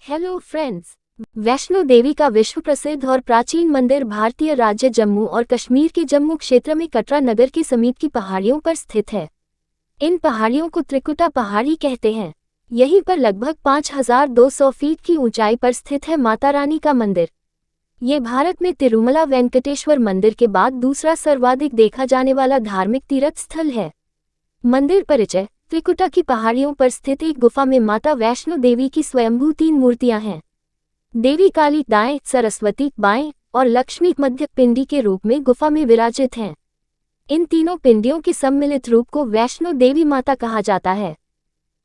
Hello friends. Vaishno Devi का विश्व प्रसिद्ध और प्राचीन मंदिर भारतीय राज्य जम्मू और कश्मीर के जम्मू क्षेत्र में कटरा नगर के समीप की पहाड़ियों पर स्थित है। इन पहाड़ियों को त्रिकुटा पहाड़ी कहते हैं। यहीं पर लगभग 5200 फीट की ऊंचाई पर स्थित है माता रानी का मंदिर। ये भारत में तिरुमला वेंकटेश्वर मंदिर के बाद दूसरा सर्वाधिक देखा जाने वाला धार्मिक तीर्थ स्थल है। मंदिर परिचय। त्रिकुटा की पहाड़ियों पर स्थित एक गुफा में माता वैष्णो देवी की स्वयंभू 3 मूर्तियां हैं। देवी काली दाएं, सरस्वती बाएं और लक्ष्मी मध्य पिंडी के रूप में गुफा में विराजित हैं। इन तीनों पिंडियों के सम्मिलित रूप को वैष्णो देवी माता कहा जाता है।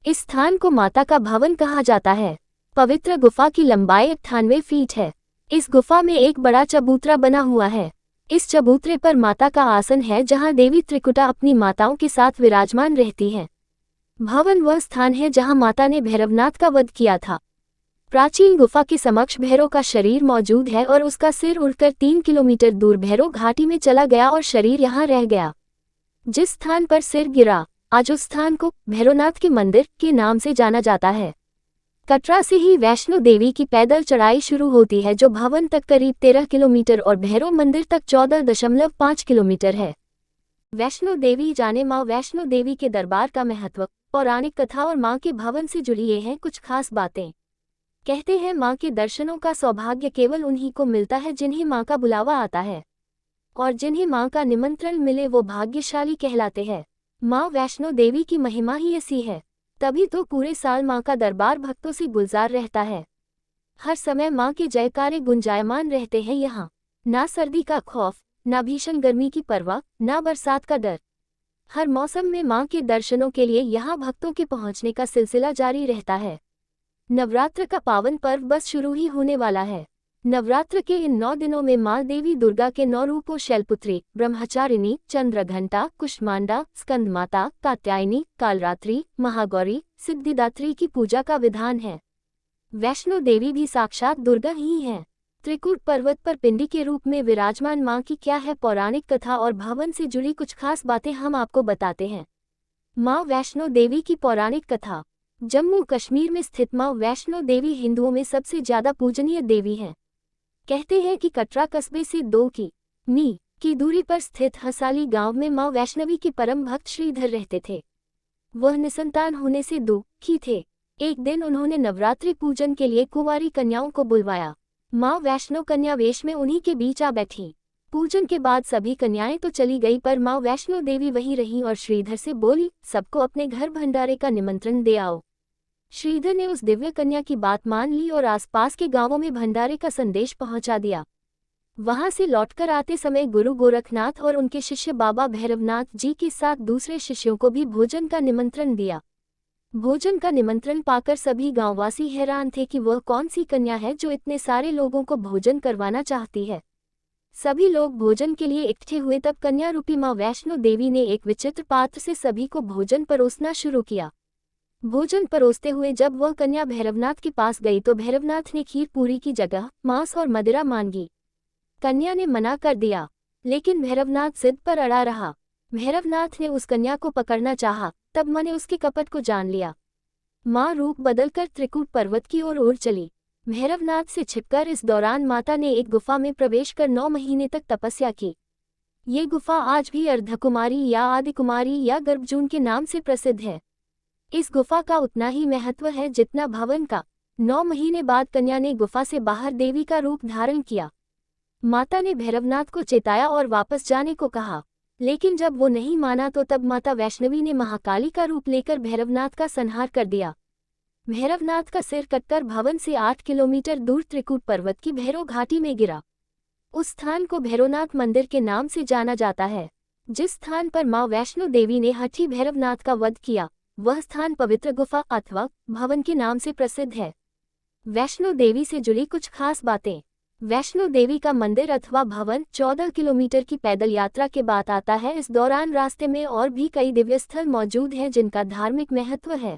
इस स्थान को माता का भवन कहा जाता है। पवित्र गुफा की लंबाई 98 फीट है। इस गुफा में एक बड़ा चबूतरा बना हुआ है। इस चबूतरे पर माता का आसन है जहां देवी त्रिकुटा अपनी माताओं के साथ विराजमान रहती हैं। भवन वह स्थान है जहां माता ने भैरवनाथ का वध किया था। प्राचीन गुफा के समक्ष भैरव का शरीर मौजूद है और उसका सिर उड़कर 3 किलोमीटर दूर भैरव घाटी में चला गया और शरीर यहां रह गया। जिस स्थान पर सिर गिरा, आज उस स्थान को भैरवनाथ के मंदिर के नाम से जाना जाता है। कटरा से ही वैष्णो देवी की पैदल चढ़ाई शुरू होती है जो भवन तक करीब 13 किलोमीटर और भैरव मंदिर तक 14.5 किलोमीटर है। वैष्णो देवी जाने मां वैष्णो देवी के दरबार का महत्व, पौराणिक कथा और मां के भवन से जुड़ी ये हैं कुछ खास बातें। कहते हैं मां के दर्शनों का सौभाग्य केवल उन्हीं को मिलता है जिन्हें मां का बुलावा आता है, और जिन्हें मां का निमंत्रण मिले वो भाग्यशाली कहलाते हैं। मां वैष्णो देवी की महिमा ही ऐसी है, तभी तो पूरे साल मां का दरबार भक्तों से गुलजार रहता है। हर समय मां के जयकारे गुंजायमान रहते हैं यहाँ। ना सर्दी का खौफ, ना भीषण गर्मी की परवाह, ना बरसात का डर। हर मौसम में मां के दर्शनों के लिए यहाँ भक्तों के पहुँचने का सिलसिला जारी रहता है। नवरात्र का पावन पर्व बस शुरू ही होने वाला है। नवरात्र के इन 9 दिनों में मां देवी दुर्गा के 9 रूपों शैलपुत्री, ब्रह्मचारिणी, चंद्रघंटा, कुष्मांडा, स्कंदमाता, कात्यायनी, कालरात्रि, महागौरी, सिद्धिदात्री की पूजा का विधान है। वैष्णो देवी भी साक्षात दुर्गा ही हैं। त्रिकूट पर्वत पर पिंडी के रूप में विराजमान मां की क्या है पौराणिक कथा और भवन से जुड़ी कुछ खास बातें हम आपको बताते हैं। मां वैष्णो देवी की पौराणिक कथा। जम्मू कश्मीर में स्थित मां वैष्णो देवी हिंदुओं में सबसे ज्यादा पूजनीय देवी हैं। कहते हैं कि कटरा कस्बे से 2 किमी की दूरी पर स्थित हसाली गांव में मां वैष्णवी के परम भक्त श्रीधर रहते थे। वह निसंतान होने से दुखी थे। एक दिन उन्होंने नवरात्रि पूजन के लिए कुंवारी कन्याओं को बुलवाया। मां वैष्णो कन्या वेश में उन्हीं के बीच आ बैठी। पूजन के बाद सभी कन्याएं तो चली गई पर मां वैष्णो देवी वहीं रहीं और श्रीधर से बोली, सबको अपने घर भंडारे का निमंत्रण दे आओ। श्रीधर ने उस दिव्य कन्या की बात मान ली और आसपास के गांवों में भंडारे का संदेश पहुंचा दिया। वहां से लौटकर आते समय गुरु गोरखनाथ और उनके शिष्य बाबा भैरवनाथ जी के साथ दूसरे शिष्यों को भी भोजन का निमंत्रण दिया। भोजन का निमंत्रण पाकर सभी गांववासी हैरान थे कि वह कौन सी कन्या है जो इतने सारे लोगों को भोजन करवाना चाहती है। सभी लोग भोजन के लिए इकट्ठे हुए तब कन्या रूपी मां वैष्णो देवी ने एक विचित्र पात्र से सभी को भोजन परोसना शुरू किया। भोजन परोसते हुए जब वह कन्या भैरवनाथ के पास गई तो भैरवनाथ ने खीर पूरी की जगह मांस और मदिरा मांगी। कन्या ने मना कर दिया, लेकिन भैरवनाथ जिद पर अड़ा रहा। भैरवनाथ ने उस कन्या को पकड़ना चाहा, तब मां ने उसके कपट को जान लिया। मां रूप बदलकर त्रिकूट पर्वत की ओर उड़ चली। भैरवनाथ से छिपकर इस दौरान माता ने एक गुफा में प्रवेश कर 9 महीने तक तपस्या की। ये गुफा आज भी अर्धकुमारी या आदिकुमारी या गर्भजून के नाम से प्रसिद्ध है। इस गुफा का उतना ही महत्व है जितना भवन का। 9 महीने बाद कन्या ने गुफा से बाहर देवी का रूप धारण किया। माता ने भैरवनाथ को चेताया और वापस जाने को कहा, लेकिन जब वो नहीं माना तो तब माता वैष्णवी ने महाकाली का रूप लेकर भैरवनाथ का संहार कर दिया। भैरवनाथ का सिर कटकर भवन से 8 किलोमीटर दूर त्रिकूट पर्वत की भैरव घाटी में गिरा। उस स्थान को भैरवनाथ मंदिर के नाम से जाना जाता है। जिस स्थान पर मां वैष्णो देवी ने हठी भैरवनाथ का वध किया, वह स्थान पवित्र गुफा अथवा भवन के नाम से प्रसिद्ध है। वैष्णो देवी से जुड़ी कुछ खास बातें। वैष्णो देवी का मंदिर अथवा भवन 14 किलोमीटर की पैदल यात्रा के बाद आता है। इस दौरान रास्ते में और भी कई दिव्य स्थल मौजूद हैं जिनका धार्मिक महत्व है।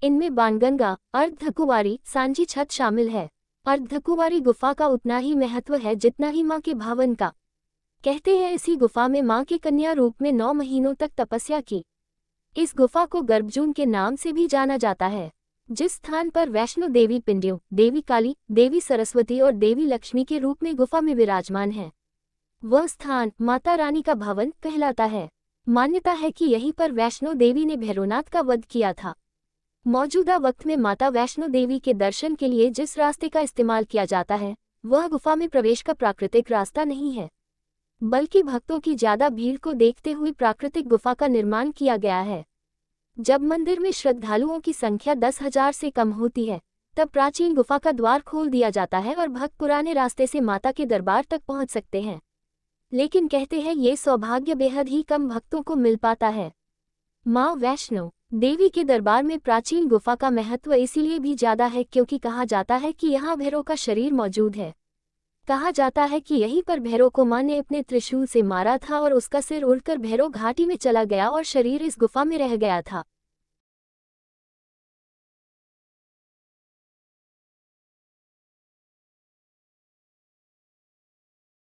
इनमें बाणगंगा, अर्धकुंवारी, सांची छत शामिल है। अर्धकुंवारी गुफा का उतना ही महत्व है जितना ही मां के भवन का। कहते हैं इसी गुफा में मां के कन्या रूप में 9 महीनों तक तपस्या की। इस गुफा को गर्भजून के नाम से भी जाना जाता है। जिस स्थान पर वैष्णो देवी पिंडियों, देवी काली, देवी सरस्वती और देवी लक्ष्मी के रूप में गुफा में विराजमान है, वह स्थान माता रानी का भवन कहलाता है। मान्यता है कि यहीं पर वैष्णो देवी ने भैरवनाथ का वध किया था। मौजूदा वक्त में माता वैष्णो देवी के दर्शन के लिए जिस रास्ते का इस्तेमाल किया जाता है, वह गुफा में प्रवेश का प्राकृतिक रास्ता नहीं है, बल्कि भक्तों की ज्यादा भीड़ को देखते हुए प्राकृतिक गुफा का निर्माण किया गया है। जब मंदिर में श्रद्धालुओं की संख्या 10,000 से कम होती है, तब प्राचीन गुफा का द्वार खोल दिया जाता है और भक्त पुराने रास्ते से माता के दरबार तक पहुंच सकते हैं। लेकिन कहते हैं ये सौभाग्य बेहद ही कम भक्तों को मिल पाता है। मां वैष्णो देवी के दरबार में प्राचीन गुफा का महत्व इसीलिए भी ज्यादा है क्योंकि कहा जाता है कि यहाँ भैरव का शरीर मौजूद है। कहा जाता है कि यहीं पर भैरव को मां ने अपने त्रिशूल से मारा था और उसका सिर उड़कर भैरव घाटी में चला गया और शरीर इस गुफा में रह गया था।